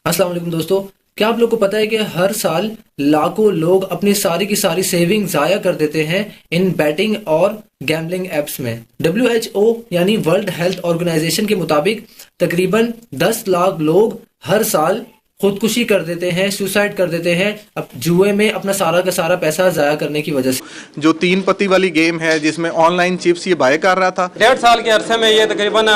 अस्सलाम वालेकुम दोस्तों। क्या आप लोग को पता है कि हर साल लाखों लोग अपनी सारी की सारी सेविंग ज़ाया कर देते हैं इन बैटिंग और गैम्बलिंग एप्स में। WHO यानी वर्ल्ड हेल्थ ऑर्गेनाइजेशन के मुताबिक तकरीबन 10 लाख लोग हर साल खुदकुशी कर देते हैं, सुसाइड कर देते हैं अब जुए में अपना सारा का सारा पैसा ज़ाया करने की वजह से। जो 3 पत्ती वाली गेम है जिसमें ऑनलाइन चिप्स ये बाय कर रहा था। 1.5 साल के अरसे में ये तकरीबन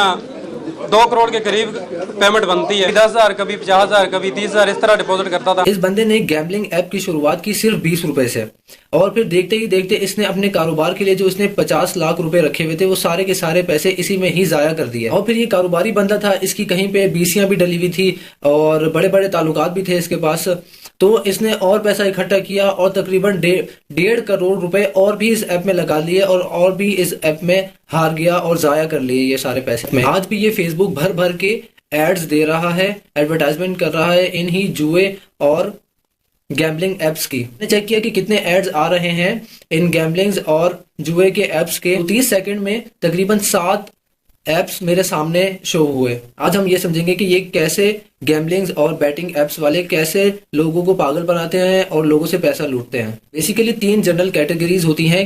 2 करोड़ के करीब पेमेंट बनती है। 10,000 कभी 50,000 कभी 30,000 इस तरह डिपॉजिट करता था। इस बंदे ने गैम्बलिंग ऐप की शुरुआत की सिर्फ 20 रुपए से, और फिर देखते ही देखते इसने अपने कारोबार के लिए जो इसने 50 लाख रुपए रखे हुए थे वो सारे के सारे पैसे इसी में ही जाया कर दिए। और फिर ये कारोबारी बंदा था, इसकी कहीं पे बीसियां भी डली हुई थी और बड़े बड़े ताल्लुकात भी थे इसके पास। तो इसने और पैसा इकट्ठा किया और तकरीबन 1.5 करोड़ रुपए और भी इस ऐप में लगा लिए और भी इस ऐप में हार गया और जाया कर लिए ये सारे पैसे में। आज भी ये फेसबुक भर भर के एड्स दे रहा है, एडवर्टाइजमेंट कर रहा है इन ही जुए और गैम्बलिंग एप्स की। मैंने चेक किया कि कितने एड्स आ रहे हैं इन गैम्बलिंग्स और जुए के एप्स के। 30 सेकंड में तकरीबन 7 एप्स मेरे सामने शो हुए। आज हम ये समझेंगे कि ये कैसे गैम्बलिंग्स और बैटिंग एप्स वाले कैसे लोगों को पागल बनाते हैं और लोगों से पैसा लूटते हैं। बेसिकली 3 जनरल कैटेगरीज होती हैं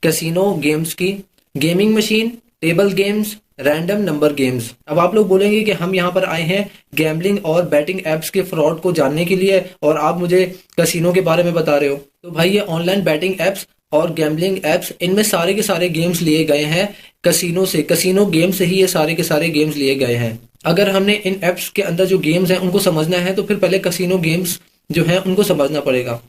कैसीनो गेम्स की: gaming machine, table games, random number games. अब आप लोग बोलेंगे कि हम यहाँ पर आए हैं गैम्बलिंग और बैटिंग एप्स के फ्रॉड को जानने के लिए और आप मुझे कैसीनो के बारे में बता रहे हो। तो भाई ये ऑनलाइन बैटिंग एप्स और गैम्बलिंग एप्स, इनमें सारे के सारे गेम्स लिए गए हैं कैसीनो से। कैसीनो गेम से ही ये सारे के सारे गेम्स लिए गए हैं। अगर हमने इन एप्स के अंदर जो गेम्स हैं उनको समझना है तो फिर पहले कैसीनो गेम्स जो हैं उनको समझना पड़ेगा।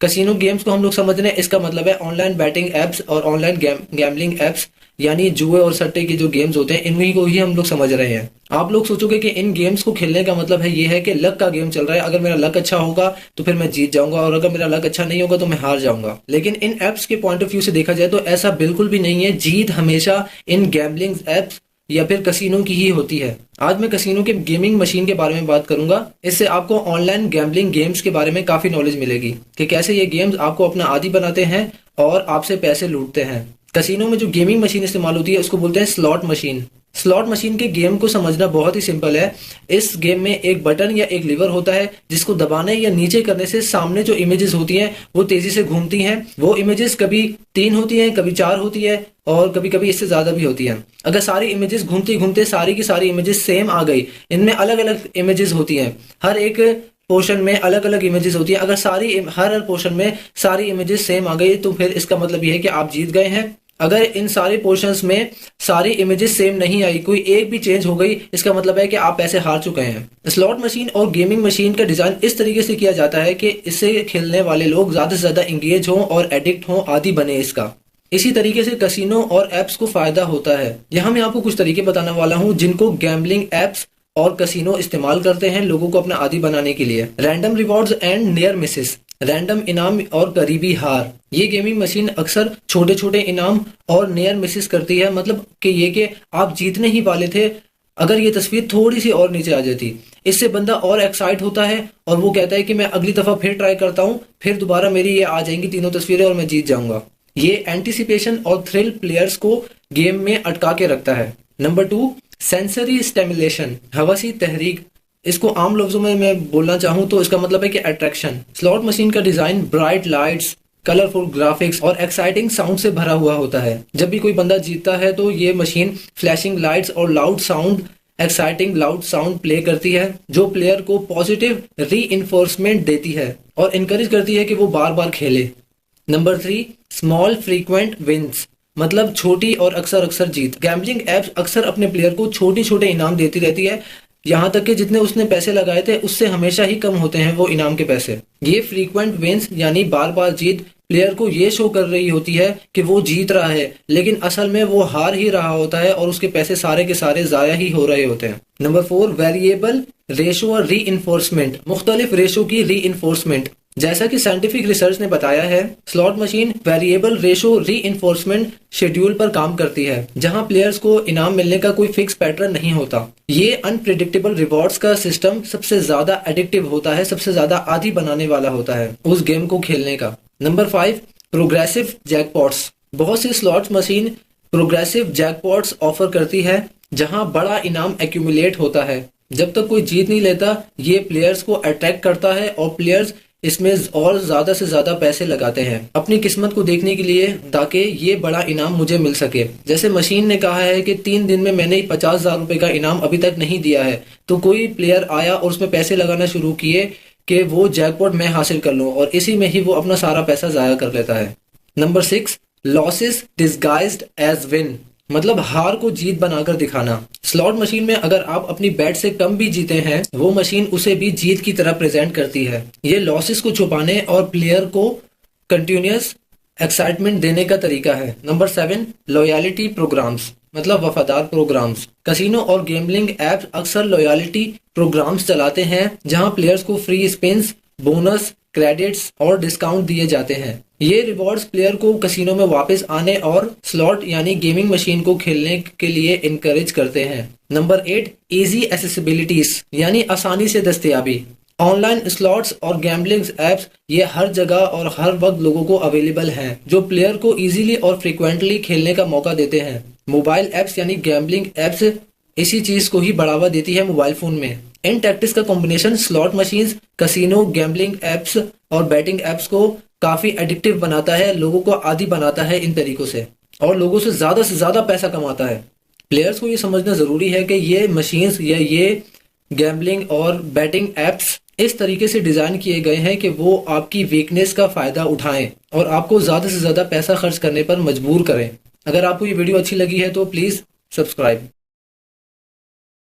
कैसीनो गेम्स को हम लोग समझ रहे हैं, इसका मतलब है ऑनलाइन बैटिंग एप्स और ऑनलाइन गैम्बलिंग एप्स, यानी जुए और सट्टे के जो गेम्स होते हैं इन्हीं को ही हम लोग समझ रहे हैं। आप लोग सोचोगे कि इन गेम्स को खेलने का मतलब है ये है कि लक का गेम चल रहा है, अगर मेरा लक अच्छा होगा तो फिर मैं जीत जाऊंगा और अगर मेरा लक अच्छा नहीं होगा तो मैं हार जाऊंगा। लेकिन इन एप्स के पॉइंट ऑफ व्यू से देखा जाए तो ऐसा बिल्कुल भी नहीं है। जीत हमेशा इन गैम्बलिंग एप्स या फिर कैसीनो की ही होती है। आज मैं कैसीनो के गेमिंग मशीन के बारे में बात करूंगा। इससे आपको ऑनलाइन गैम्बलिंग गेम्स के बारे में काफी नॉलेज मिलेगी कि कैसे ये गेम्स आपको अपना आदी बनाते हैं और आपसे पैसे लूटते हैं। कैसीनो में जो गेमिंग मशीन इस्तेमाल होती है उसको बोलते हैं स्लॉट मशीन। स्लॉट मशीन के गेम को समझना बहुत ही सिंपल है। इस गेम में एक बटन या एक लीवर होता है जिसको दबाने या नीचे करने से सामने जो इमेजेस होती हैं वो तेजी से घूमती हैं। वो इमेजेस कभी 3 होती हैं, कभी 4 होती है और कभी कभी इससे ज्यादा भी होती हैं। अगर सारी इमेजेस घूमते घूमते सारी की सारी इमेजेस सेम आ गई, इनमें अलग अलग इमेजेस होती हैं, हर एक पोर्शन में अलग अलग इमेजेस होती हैं। अगर हर पोर्शन में सारी इमेजेस सेम आ गई तो फिर इसका मतलब यह है कि आप जीत गए हैं। अगर इन सारे पोर्शंस में सारी इमेजेस सेम नहीं आई, कोई एक भी चेंज हो गई, इसका मतलब है कि आप पैसे हार चुके हैं। स्लॉट मशीन और गेमिंग मशीन का डिजाइन इस तरीके से किया जाता है कि इससे खेलने वाले लोग ज्यादा से ज्यादा इंगेज हों और एडिक्ट हों, आदी बने इसका। इसी तरीके से कैसीनो और एप्स को फायदा होता है। यहाँ मैं आपको कुछ तरीके बताने वाला हूँ जिनको गैम्बलिंग एप्स और कैसीनो इस्तेमाल करते हैं लोगों को अपना आदी बनाने के लिए। Random rewards and near Mrs, random इनाम और करीबी हार। ये गेमिंग मशीन अक्सर छोटे छोटे इनाम और नियर मिसेस करती है, मतलब कि ये कि आप जीतने ही वाले थे, अगर ये तस्वीर थोड़ी सी और नीचे आ जाती, इससे बंदा और एक्साइट होता है और वो कहता है कि मैं अगली दफा फिर ट्राई करता हूँ, फिर दोबारा मेरी ये आ जाएंगी तीनों तस्वीरें और मैं जीत जाऊंगा। ये एंटिसिपेशन और थ्रिल प्लेयर्स को गेम में अटका के रखता है। नंबर 2, सेंसरी स्टिमुलेशन, हवासी तहरीक। इसको आम लफ्जों में मैं बोलना चाहूँ तो इसका मतलब है कि अट्रैक्शन। स्लॉट मशीन का design bright lights, colourful graphics और एक्साइटिंग साउंड से भरा हुआ होता है। जब भी कोई बंदा जीतता है तो ये मशीन फ्लैशिंग लाइट्स और loud sound, exciting loud sound play करती है जो प्लेयर को पॉजिटिव री-इन्फोर्समेंट देती है और इनकरेज करती है कि वो बार बार खेले। नंबर 3, स्मॉल फ्रीक्वेंट विंस, मतलब छोटी और अक्सर अक्सर जीत। गैम्बलिंग एप्स अक्सर अपने प्लेयर को छोटे छोटे इनाम देती रहती है, यहाँ तक कि जितने उसने पैसे लगाए थे उससे हमेशा ही कम होते हैं वो इनाम के पैसे। ये फ्रीक्वेंट विंस यानी बार बार जीत प्लेयर को ये शो कर रही होती है कि वो जीत रहा है, लेकिन असल में वो हार ही रहा होता है और उसके पैसे सारे के सारे जाया ही हो रहे होते हैं। नंबर 4, वेरिएबल रेशो और री इन्फोर्समेंट, मुख्तलिफ रेशो की री इन्फोर्समेंट। जैसा कि साइंटिफिक रिसर्च ने बताया है, स्लॉट मशीन वेरिएबल रेशो री इन्फोर्समेंट शेड्यूल पर काम करती है, जहां प्लेयर्स को इनाम मिलने का कोई फिक्स पैटर्न नहीं होता। ये अनप्रिडिक्टेबल रिवॉर्ड्स का सिस्टम सबसे ज्यादा एडिक्टिव होता है, सबसे ज्यादा आदी बनाने वाला होता है उस गेम को खेलने का। Number 5, progressive jackpots. बहुत सी slot machine progressive jackpots offer करती है जहां बड़ा इनाम एक्यूमुलेट होता है। जब तक कोई जीत नहीं लेता ये प्लेयर्स को अट्रैक्ट करता है और प्लेयर्स इसमें और ज्यादा से ज्यादा पैसे लगाते हैं अपनी किस्मत को देखने के लिए, ताकि ये बड़ा इनाम मुझे मिल सके। जैसे मशीन ने कहा है कि 3 दिन में मैंने 50,000 रुपए का इनाम अभी तक नहीं दिया है, तो कोई प्लेयर आया और उसमें पैसे लगाना शुरू किए कि वो जैकपॉट मैं हासिल कर लूं, और इसी में ही वो अपना सारा पैसा जाया कर लेता है। Number 6, losses disguised as win, मतलब हार को जीत बनाकर दिखाना। स्लॉट मशीन में अगर आप अपनी बैट से कम भी जीते हैं, वो मशीन उसे भी जीत की तरह प्रेजेंट करती है। ये लॉसेस को छुपाने और प्लेयर को कंटिन्यूअस एक्साइटमेंट देने का तरीका है। नंबर 7, लॉयलिटी प्रोग्राम्स, मतलब वफादार प्रोग्राम्स। कसिनो और गैम्बलिंग ऐप्स अक्सर लॉयलिटी प्रोग्राम्स चलाते हैं जहां प्लेयर्स को फ्री स्पिन्स, बोनस, क्रेडिट्स और डिस्काउंट दिए जाते हैं। ये रिवॉर्ड्स प्लेयर को कसिनो में वापस आने और स्लॉट यानी गेमिंग मशीन को खेलने के लिए इनकरेज करते हैं। नंबर 8, इजी एसेसिबिलिटीज, यानी आसानी से दस्तयाबी। ऑनलाइन स्लॉट्स और गैम्बलिंग एप्स ये हर जगह और हर वक्त लोगों को अवेलेबल हैं, जो प्लेयर को इजीली और फ्रिक्वेंटली खेलने का मौका देते हैं। मोबाइल एप्स यानी गैम्बलिंग एप्स इसी चीज को ही बढ़ावा देती है मोबाइल फोन में। इन टैक्टिक्स का combination slot machines, casino, gambling apps और बैटिंग एप्स को काफी एडिक्टिव बनाता है, लोगों को आदी बनाता है इन तरीकों से, और लोगों से ज्यादा पैसा कमाता है। प्लेयर्स को ये समझना जरूरी है कि ये मशीन्स या ये गैम्बलिंग और बैटिंग एप्स इस तरीके से डिजाइन किए गए हैं कि वो आपकी वीकनेस का फायदा उठाएं और आपको ज्यादा से ज्यादा पैसा खर्च करने पर मजबूर करें। अगर आपको ये वीडियो अच्छी लगी है तो प्लीज सब्सक्राइब।